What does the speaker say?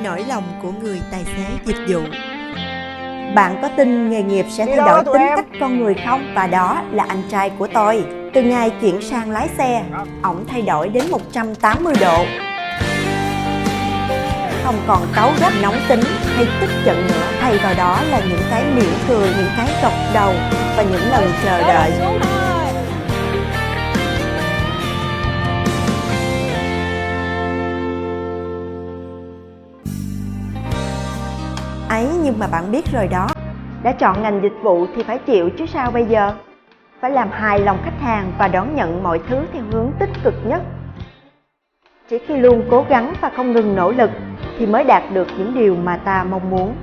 nỗi lòng của người tài xế dịch vụ. Bạn có tin nghề nghiệp sẽ thay đổi tính cách con người không? Và đó là anh trai của tôi. Từ ngày chuyển sang lái xe, ổng thay đổi đến 180 độ. Không còn cáu gắt nóng tính hay tức giận nữa, thay vào đó là những cái mỉm cười, những cái gật đầu và những lần chờ đợi. Ấy, nhưng mà bạn biết rồi đó, đã chọn ngành dịch vụ thì phải chịu chứ sao bây giờ? Phải làm hài lòng khách hàng và đón nhận mọi thứ theo hướng tích cực nhất. Chỉ khi luôn cố gắng và không ngừng nỗ lực thì mới đạt được những điều mà ta mong muốn.